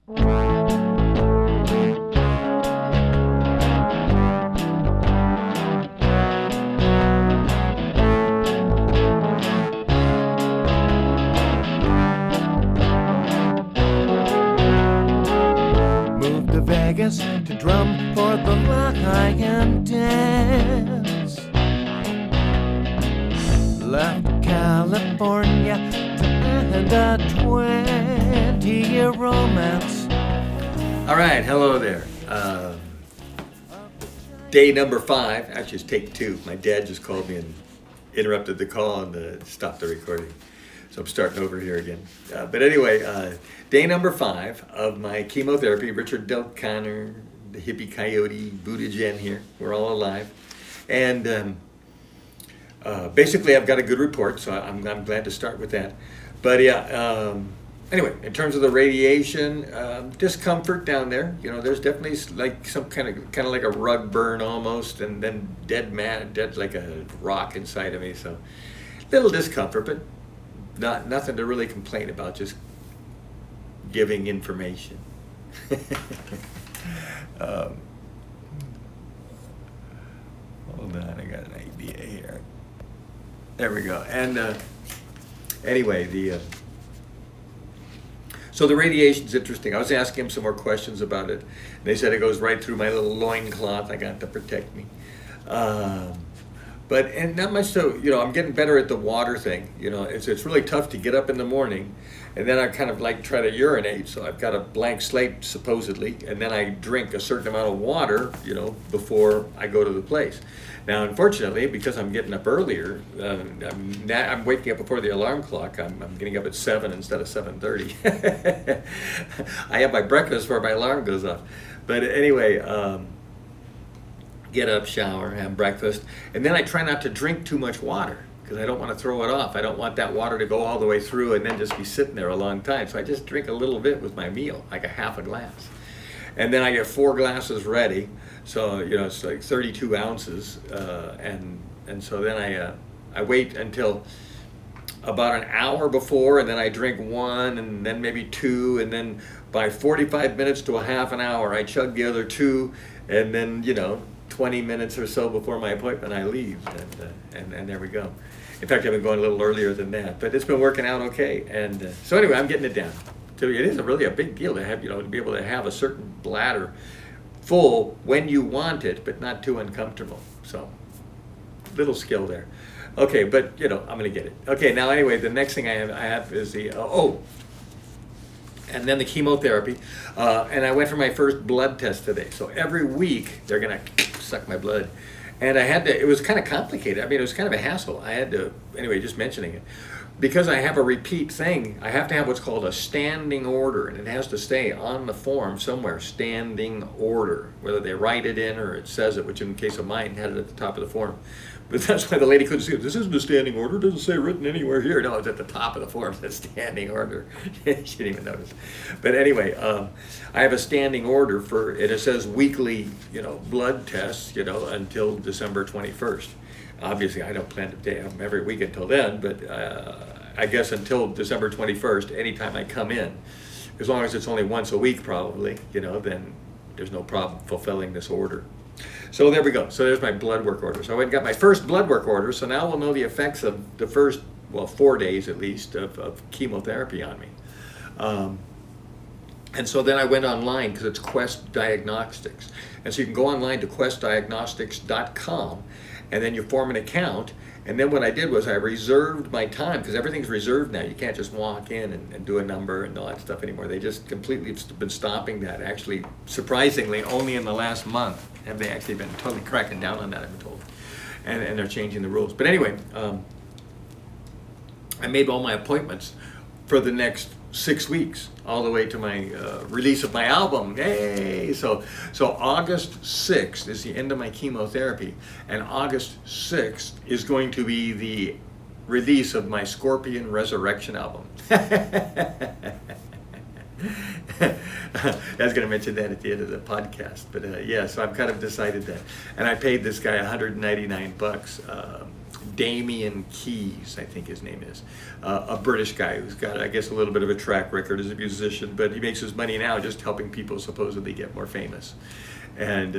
Moved to Vegas to drum for the Lion Dance. Left California to end a 20-year romance. All right, hello there. Day number 5, actually it's take 2. My dad just called me and interrupted the call and stopped the recording. So I'm starting over here again. But anyway, day number 5 of my chemotherapy. Richard Del Conner, the hippie coyote, Buddha Jen here. We're all alive. And basically I've got a good report, so I'm glad to start with that. But yeah, anyway, in terms of the radiation, discomfort down there. You know, there's definitely like some kind of like a rug burn almost, and then dead like a rock inside of me. So little discomfort, but nothing to really complain about. Just giving information. Hold on, I got an idea here. There we go. And anyway, so the radiation's interesting. I was asking him some more questions about it. They said it goes right through my little loincloth I got to protect me. And not much so, you know, I'm getting better at the water thing. You know, it's really tough to get up in the morning, and then I kind of like try to urinate. So I've got a blank slate, supposedly, and then I drink a certain amount of water, you know, before I go to the place. Now, unfortunately, because I'm getting up earlier, I'm waking up before the alarm clock. I'm getting up at 7 instead of 7:30. I have my breakfast before my alarm goes off. But anyway, get up, shower, have breakfast, and then I try not to drink too much water because I don't want to throw it off. I don't want that water to go all the way through and then just be sitting there a long time. So I just drink a little bit with my meal, like a half a glass. And then I get 4 glasses ready. So, you know, it's like 32 ounces. And so then I wait until about an hour before, and then I drink 1 and then maybe 2. And then by 45 minutes to a half an hour, I chug the other 2. And then, you know, 20 minutes or so before my appointment, I leave, and there we go. In fact, I've been going a little earlier than that, but it's been working out okay. And so anyway, I'm getting it down. So it is really a big deal to have, you know, to be able to have a certain bladder full when you want it, but not too uncomfortable. So little skill there. Okay, but you know, I'm gonna get it. Okay, now anyway, the next thing I have is the and then the chemotherapy, and I went for my first blood test today. So every week they're gonna suck my blood, and I had to. It was kind of complicated. I mean, it was kind of a hassle. I had to anyway. Just mentioning it, because I have a repeat thing. I have to have what's called a standing order, and it has to stay on the form somewhere. Standing order, whether they write it in or it says it, which in the case of mine had it at the top of the form. But that's why the lady couldn't see it. This isn't a standing order. It doesn't say written anywhere here. No, it's at the top of the form. It says standing order. She didn't even notice. But anyway, I have a standing order for it. It says weekly, you know, blood tests, you know, until December 21st. Obviously, I don't plan to have them every week until then, but I guess until December 21st, anytime I come in, as long as it's only once a week probably, you know, then there's no problem fulfilling this order. So there we go. So there's my blood work order. So I went and got my first blood work order. So now we'll know the effects of the first, 4 days at least of chemotherapy on me. And so then I went online because it's Quest Diagnostics. And so you can go online to questdiagnostics.com, and then you form an account. And then what I did was I reserved my time, because everything's reserved now. You can't just walk in and do a number and all that stuff anymore. They just completely been stopping that. Actually, surprisingly, only in the last month have they actually been totally cracking down on that, I've been told. And they're changing the rules. But anyway, I made all my appointments for the next 6 weeks, all the way to my release of my album. Yay! So August 6th is the end of my chemotherapy, and August 6th is going to be the release of my Scorpion Resurrection album. I was going to mention that at the end of the podcast, but yeah, so I've kind of decided that. And I paid this guy $199 Damien Keys, I think his name is, a British guy who's got, I guess, a little bit of a track record as a musician, but he makes his money now just helping people supposedly get more famous. And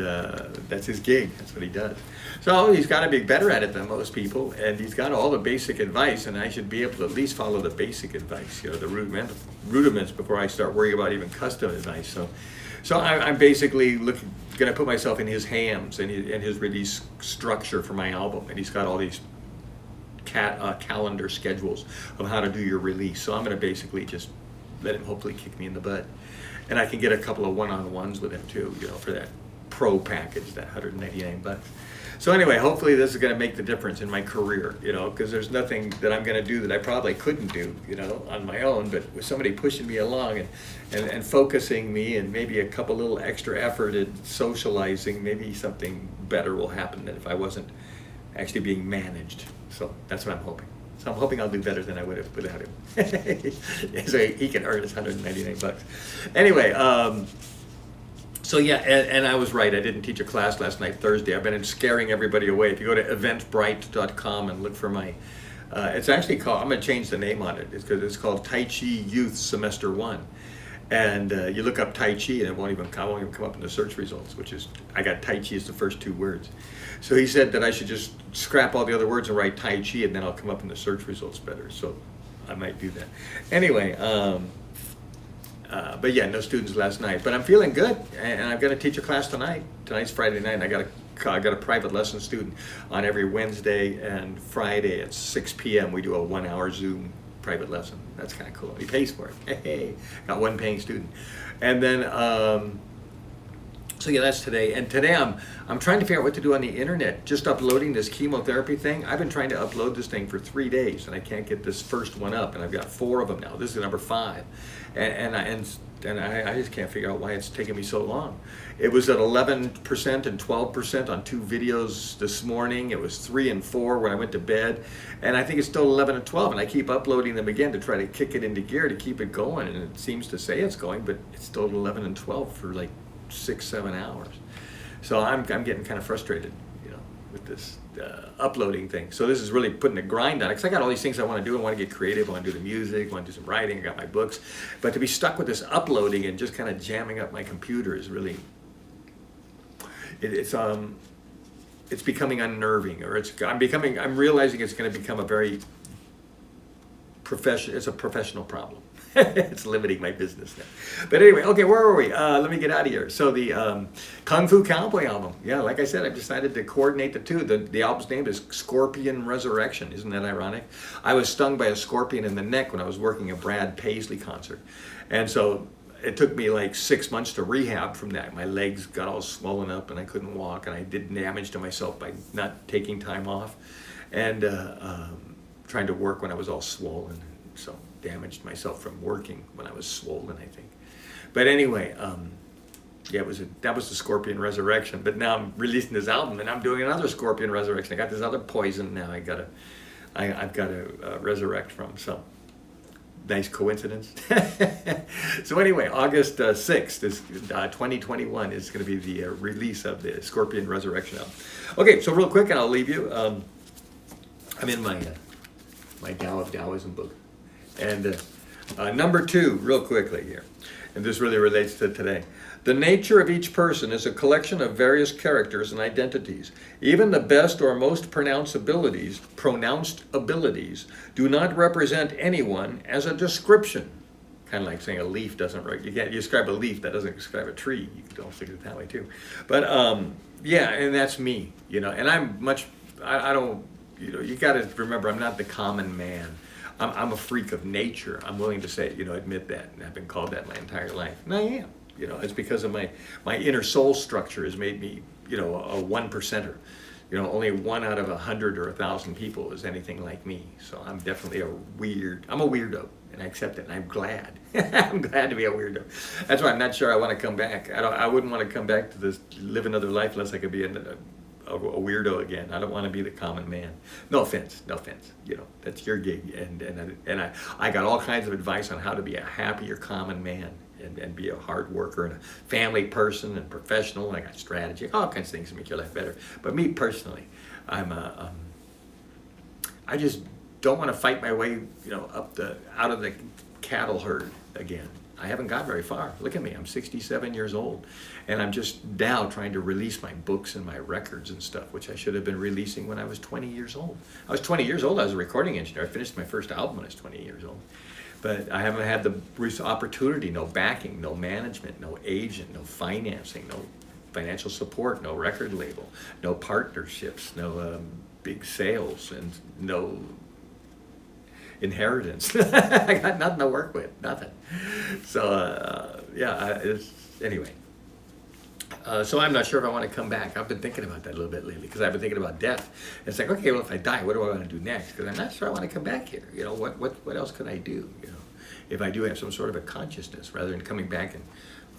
that's his gig. That's what he does. So he's got to be better at it than most people, and he's got all the basic advice, and I should be able to at least follow the basic advice, the rudiments before I start worrying about even custom advice. So I'm basically going to put myself in his hands and his release structure for my album, and he's got all these calendar schedules of how to do your release. So I'm going to basically just let him hopefully kick me in the butt, and I can get a couple of one-on-ones with him too, for that pro package, that $199. So anyway, hopefully this is going to make the difference in my career, because there's nothing that I'm going to do that I probably couldn't do, on my own, but with somebody pushing me along and focusing me, and maybe a couple little extra effort in socializing, maybe something better will happen than if I wasn't actually being managed. So that's what I'm hoping. So I'm hoping I'll do better than I would have without him. So he can earn his $199. Anyway, so yeah, and I was right. I didn't teach a class last night, Thursday. I've been scaring everybody away. If you go to eventbrite.com and look for my, it's actually called, I'm going to change the name on it. It's because it's called Tai Chi Youth Semester 1. And you look up Tai Chi and it won't even come up in the search results, which is, I got Tai Chi as the first 2 words. So he said that I should just scrap all the other words and write Tai Chi, and then I'll come up in the search results better. So I might do that. Anyway, but yeah, no students last night. But I'm feeling good, and I'm going to teach a class tonight. Tonight's Friday night, and I got a private lesson student on every Wednesday and Friday at 6 p.m. We do a 1-hour Zoom private lesson. That's kind of cool. He pays for it. Hey, got one paying student. And then, so yeah, that's today. And today I'm trying to figure out what to do on the internet. Just uploading this chemotherapy thing. I've been trying to upload this thing for 3 days, and I can't get this first one up. And I've got 4 of them now. This is number 5, and I just can't figure out why it's taking me so long. It was at 11% and 12% on 2 videos this morning. It was 3 and 4 when I went to bed, and I think it's still 11 and 12. And I keep uploading them again to try to kick it into gear to keep it going. And it seems to say it's going, but it's still 11 and 12 for like 6-7 hours. So I'm getting kind of frustrated, with this uploading thing. So this is really putting a grind on it, because I got all these things I want to do. I want to get creative. I want to do the music. I want to do some writing. I got my books. But to be stuck with this uploading and just kind of jamming up my computer is really, it's becoming unnerving, or I'm realizing it's going to become a very it's a professional problem. It's limiting my business now. But anyway, okay, where were we? Let me get out of here. So the Kung Fu Cowboy album. Yeah, like I said, I've decided to coordinate the two. The album's name is Scorpion Resurrection. Isn't that ironic? I was stung by a scorpion in the neck when I was working a Brad Paisley concert. And so it took me like 6 months to rehab from that. My legs got all swollen up and I couldn't walk, and I did damage to myself by not taking time off and trying to work when I was all swollen. So damaged myself from working when I was swollen, I think. But anyway, yeah, that was the Scorpion Resurrection. But now I'm releasing this album, and I'm doing another Scorpion Resurrection. I got this other poison now. I've got to resurrect from. So nice coincidence. So anyway, August 6th is 2021 is going to be the release of the Scorpion Resurrection album. Okay, so real quick, and I'll leave you. I'm in my Tao of Taoism book. And number 2, real quickly here, and this really relates to today. The nature of each person is a collection of various characters and identities. Even the best or most pronounced abilities do not represent anyone as a description. Kind of like saying a leaf doesn't, you can't describe a leaf, that doesn't describe a tree. You can also think of it that way too. But yeah, and that's me, and I'm much, I don't, you got to remember, I'm not the common man. I'm a freak of nature. I'm willing to say, admit that. And I've been called that my entire life. And I am. It's because of my inner soul structure has made me, a 1%er. Only 1 out of 100 or 1,000 people is anything like me. So I'm definitely I'm a weirdo, and I accept it, and I'm glad. I'm glad to be a weirdo. That's why I'm not sure I want to come back. I wouldn't want to come back to this, live another life unless I could be a weirdo again. I don't want to be the common man. No offense. That's your gig, and I got all kinds of advice on how to be a happier common man and be a hard worker and a family person and professional. I got strategy, all kinds of things to make your life better. But me personally, I'm I just don't want to fight my way, out of the cattle herd again. I haven't got very far. Look at me, I'm 67 years old, and I'm just now trying to release my books and my records and stuff, which I should have been releasing when I was 20 years old. I was 20 years old, I was a recording engineer. I finished my first album when I was 20 years old. But I haven't had the opportunity, no backing, no management, no agent, no financing, no financial support, no record label, no partnerships, no big sales, and no inheritance. I got nothing to work with, nothing. So anyway. So I'm not sure if I want to come back. I've been thinking about that a little bit lately because I've been thinking about death. It's like, okay, well, if I die, what do I want to do next? Because I'm not sure I want to come back here. What else can I do? If I do have some sort of a consciousness, rather than coming back and,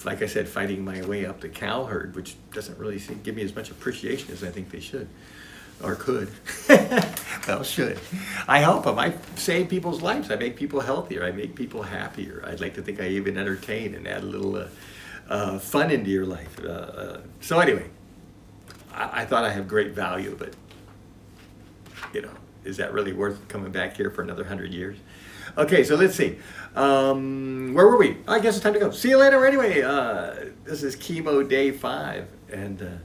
like I said, fighting my way up the cow herd, which doesn't really give me as much appreciation as I think they should. Or could. Well, should. I help them. I save people's lives. I make people healthier. I make people happier. I'd like to think I even entertain and add a little fun into your life. So anyway, I thought I have great value, but, is that really worth coming back here for another 100 years? Okay, so let's see. Where were we? I guess it's time to go. See you later anyway. This is chemo day 5, and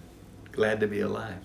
glad to be alive.